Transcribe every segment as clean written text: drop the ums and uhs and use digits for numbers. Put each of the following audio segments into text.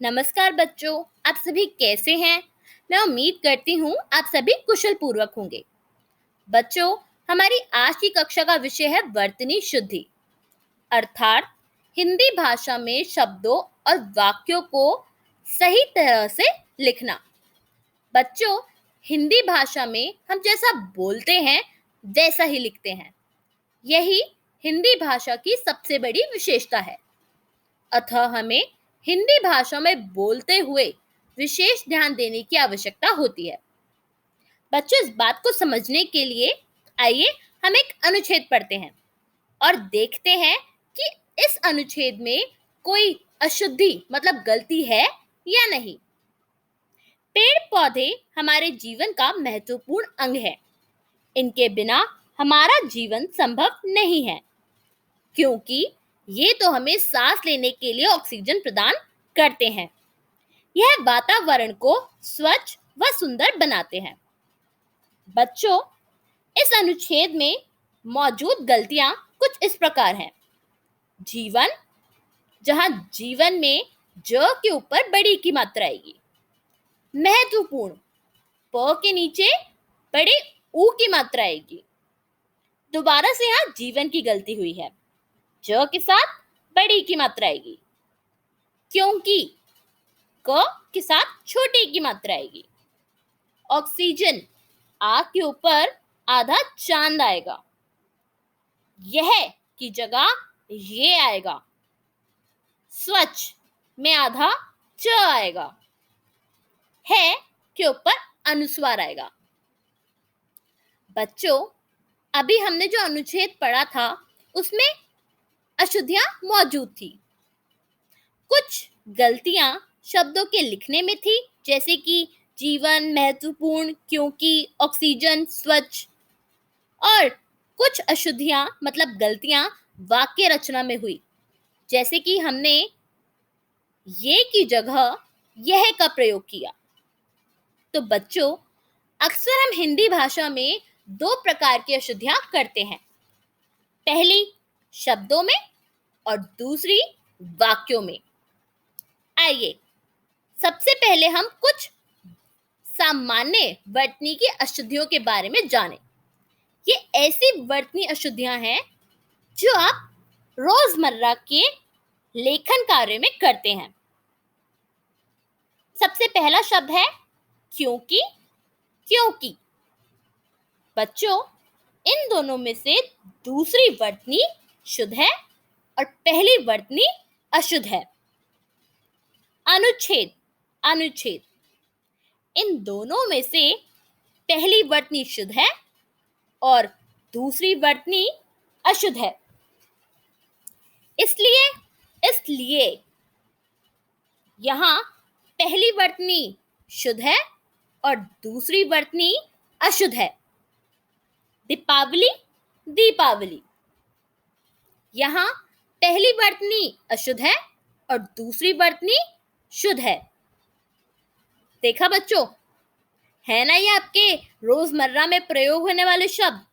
नमस्कार बच्चों, आप सभी कैसे हैं? मैं उम्मीद करती हूँ आप सभी कुशल पूर्वक होंगे। बच्चों, हमारी आज की कक्षा का विषय है वर्तनी शुद्धि, अर्थात हिंदी भाषा में शब्दों और वाक्यों को सही तरह से लिखना। बच्चों, हिंदी भाषा में हम जैसा बोलते हैं वैसा ही लिखते हैं। यही हिंदी भाषा की सबसे बड़ी विशेषता है। अतः हमें हिंदी भाषा में बोलते हुए विशेष ध्यान देने की आवश्यकता होती है। बच्चों, इस बात को समझने के लिए आइए हम एक अनुच्छेद पढ़ते हैं और देखते हैं कि इस अनुच्छेद में कोई अशुद्धि मतलब गलती है या नहीं। पेड़ पौधे हमारे जीवन का महत्वपूर्ण अंग है। इनके बिना हमारा जीवन संभव नहीं है, क्योंकि ये तो हमें सांस लेने के लिए ऑक्सीजन प्रदान करते हैं। यह वातावरण को स्वच्छ व सुंदर बनाते हैं। बच्चों, इस अनुच्छेद में मौजूद गलतियां कुछ इस प्रकार हैं। जीवन, जहां जीवन में ज के ऊपर बड़ी की मात्रा आएगी। महत्वपूर्ण, प के नीचे बड़े ऊ की मात्रा आएगी। दोबारा से यहां जीवन की गलती हुई है। ज के साथ बड़ी की मात्रा आएगी। क्योंकि, क के साथ छोटी की मात्रा आएगी। ऑक्सीजन, आ के ऊपर आधा चांद आएगा। यह की जगह ये आएगा। स्वच्छ में आधा च आएगा। है के ऊपर अनुस्वार आएगा। बच्चों, अभी हमने जो अनुच्छेद पढ़ा था उसमें अशुद्धियां मौजूद थी। कुछ गलतियां शब्दों के लिखने में थी, जैसे कि जीवन, महत्वपूर्ण, क्योंकि, ऑक्सीजन, स्वच्छ। और कुछ अशुद्धियां मतलब गलतियां वाक्य रचना में हुई, जैसे कि हमने ये की जगह यह का प्रयोग किया। तो बच्चों, अक्सर हम हिंदी भाषा में दो प्रकार की अशुद्धियां करते हैं। पहली शब्दों में और दूसरी वाक्यों में। आइए सबसे पहले हम कुछ सामान्य वर्तनी की अशुद्धियों के बारे में जानें। ये ऐसी वर्तनी अशुद्धियां हैं जो आप रोजमर्रा के लेखन कार्य में करते हैं। सबसे पहला शब्द है क्योंकि, क्योंकि। बच्चों, इन दोनों में से दूसरी वर्तनी शुद्ध है और पहली वर्तनी अशुद्ध है। अनुच्छेद, अनुच्छेद। इन दोनों में से पहली वर्तनी शुद्ध है और दूसरी वर्तनी अशुद्ध है। इसलिए इसलिए यहां पहली वर्तनी शुद्ध है और दूसरी वर्तनी अशुद्ध है। दीपावली, दीपावली। यहां पहली वर्तनी अशुद्ध है और दूसरी वर्तनी शुद्ध है। देखा बच्चों, है ना ये आपके रोजमर्रा में प्रयोग होने वाले शब्द,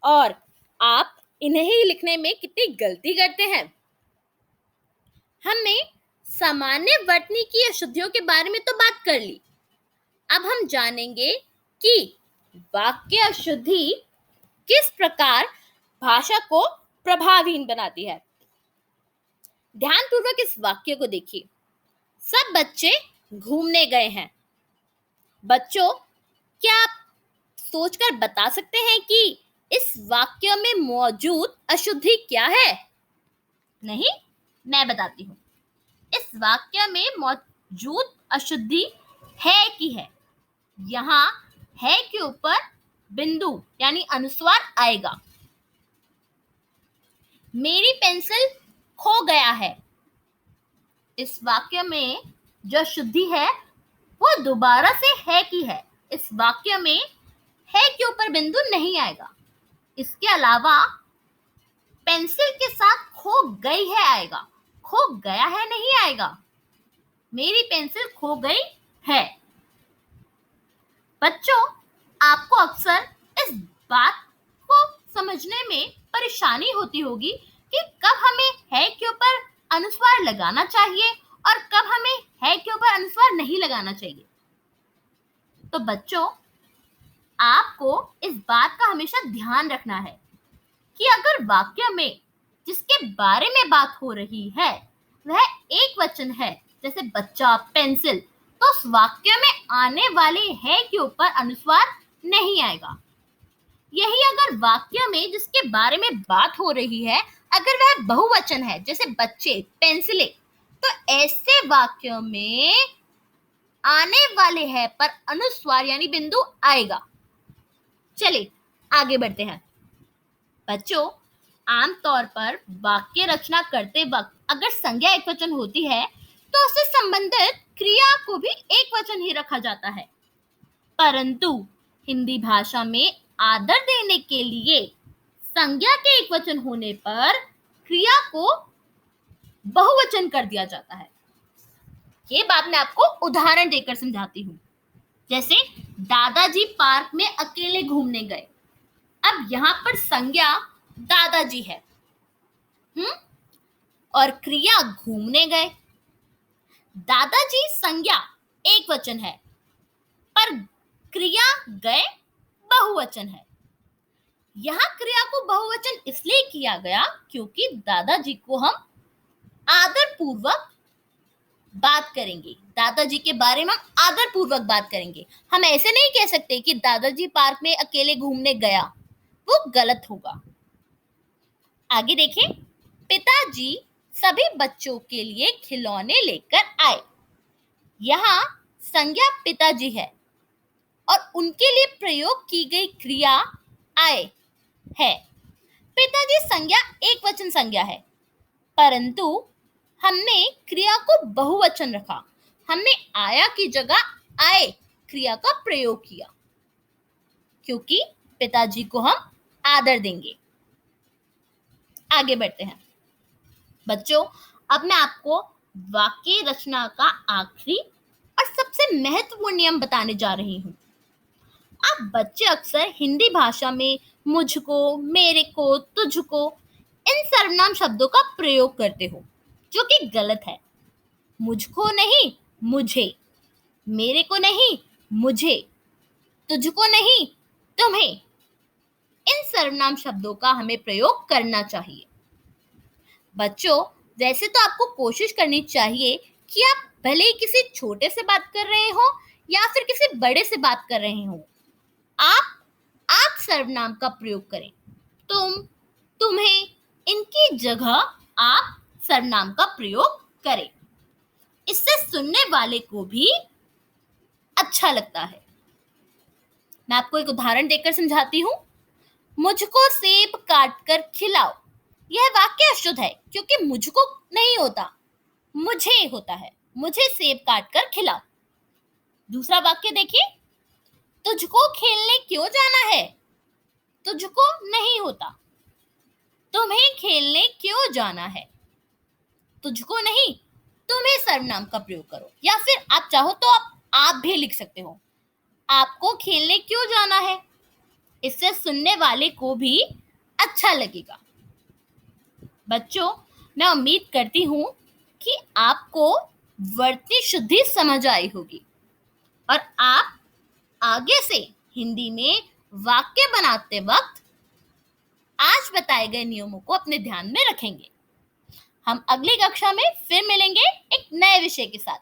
और आप इन्हें ही लिखने में कितनी गलती करते हैं। हमने सामान्य वर्तनी की अशुद्धियों के बारे में तो बात कर ली। अब हम जानेंगे कि वाक्य अशुद्धि किस प्रकार भाषा को प्रभावहीन बनाती है। ध्यानपूर्वक इस वाक्य को देखिए। सब बच्चे घूमने गए हैं। बच्चों, क्या आप सोचकर बता सकते हैं कि इस वाक्य में मौजूद अशुद्धि क्या है? नहीं, मैं बताती हूँ। इस वाक्य में मौजूद अशुद्धि है की है। यहाँ है के ऊपर बिंदु यानी अनुस्वार आएगा। मेरी पेंसिल खो गया है। इस वाक्य में जो अशुद्धि है वो दोबारा से है की है। इस वाक्य में है के ऊपर बिंदु नहीं आएगा। इसके अलावा पेंसिल के साथ खो गई है आएगा, खो गया है नहीं आएगा। मेरी पेंसिल खो गई है। बच्चों, आपको अक्सर इस बात को समझने में परेशानी होती होगी कि कब हमें है के ऊपर अनुस्वार लगाना चाहिए और कब हमें है के ऊपर अनुस्वार नहीं लगाना चाहिए। तो बच्चों, आपको इस बात का हमेशा ध्यान रखना है कि अगर वाक्य में जिसके बारे में बात हो रही है वह एक वचन है, जैसे बच्चा, पेंसिल, तो उस वाक्य में आने वाले है के ऊपर अनुस्वार नहीं आएगा। यही अगर वाक्य में जिसके बारे में बात हो रही है अगर वह बहुवचन है, जैसे बच्चे, पेंसिलें, तो ऐसे वाक्य में आने वाले है पर अनुस्वार यानी बिंदु आएगा। चलिए आगे बढ़ते हैं। बच्चों, आमतौर पर वाक्य रचना करते वक्त अगर संज्ञा एकवचन होती है तो उससे संबंधित क्रिया को भी एकवचन ही रखा जाता है, परंतु हिंदी भाषा में आदर देने के लिए संज्ञा के एकवचन होने पर क्रिया को बहुवचन कर दिया जाता है। ये बात मैं आपको उदाहरण देकर समझाती हूँ। जैसे दादाजी पार्क में अकेले घूमने गए। अब यहाँ पर संज्ञा दादाजी है, और क्रिया घूमने गए। दादाजी संज्ञा एक वचन है पर क्रिया गए बहुवचन है। यहाँ क्रिया को बहुवचन इसलिए किया गया क्योंकि दादाजी को हम आदर पूर्वक बात करेंगे, दादाजी के बारे में हम आदर पूर्वक बात करेंगे। हम ऐसे नहीं कह सकते कि दादाजी पार्क में अकेले घूमने गया, वो गलत होगा। आगे देखें, पिताजी सभी बच्चों के लिए खिलौने लेकर आए। यहाँ संज्ञा पिताजी है और उनके लिए प्रयोग की गई क्रिया आए है। पिताजी संज्ञा एक वचन संज्ञा है, परंतु हमने क्रिया को बहुवचन रखा। हमने आया की जगह आए क्रिया का प्रयोग किया क्योंकि पिताजी को हम आदर देंगे। आगे बढ़ते हैं। बच्चों, अब मैं आपको वाक्य रचना का आखिरी और सबसे महत्वपूर्ण नियम बताने जा रही हूँ। आप बच्चे अक्सर हिंदी भाषा में मुझको, मेरे को, तुझको इन सर्वनाम शब्दों का प्रयोग करते हो, जो कि गलत है। मुझको नहीं, मुझे, मेरे को नहीं, मुझे, तुझको नहीं, तुम्हें, इन सर्वनाम शब्दों का हमें प्रयोग करना चाहिए। बच्चों, वैसे तो आपको कोशिश करनी चाहिए कि आप भले ही किसी छोटे से बात कर रहे हो या फिर किसी बड़े से बात कर रहे हो, आप सर्वनाम का प्रयोग करें। तुम, तुम्हें, इनकी जगह आप सर्वनाम का प्रयोग करें। इससे सुनने वाले को भी अच्छा लगता है। मैं आपको एक उदाहरण देकर समझाती हूँ। मुझको सेब काट कर खिलाओ। यह वाक्य अशुद्ध है क्योंकि मुझको नहीं होता, मुझे होता है। मुझे सेब काट कर खिलाओ। दूसरा वाक्य देखिए, तुझको खेलने क्यों जाना है। तुझको नहीं होता, तुम्हें खेलने क्यों जाना है। तुझको नहीं, तुम्हें सर्वनाम का प्रयोग करो, या फिर आप चाहो तो आप भी लिख सकते हो, आपको खेलने क्यों जाना है। इससे सुनने वाले को भी अच्छा लगेगा। बच्चों, मैं उम्मीद करती हूँ कि आपको वर्तनी शुद्धि समझ आई होगी और आप आगे से हिंदी में वाक्य बनाते वक्त आज बताए गए नियमों को अपने ध्यान में रखेंगे। हम अगली कक्षा में फिर मिलेंगे एक नए विषय के साथ।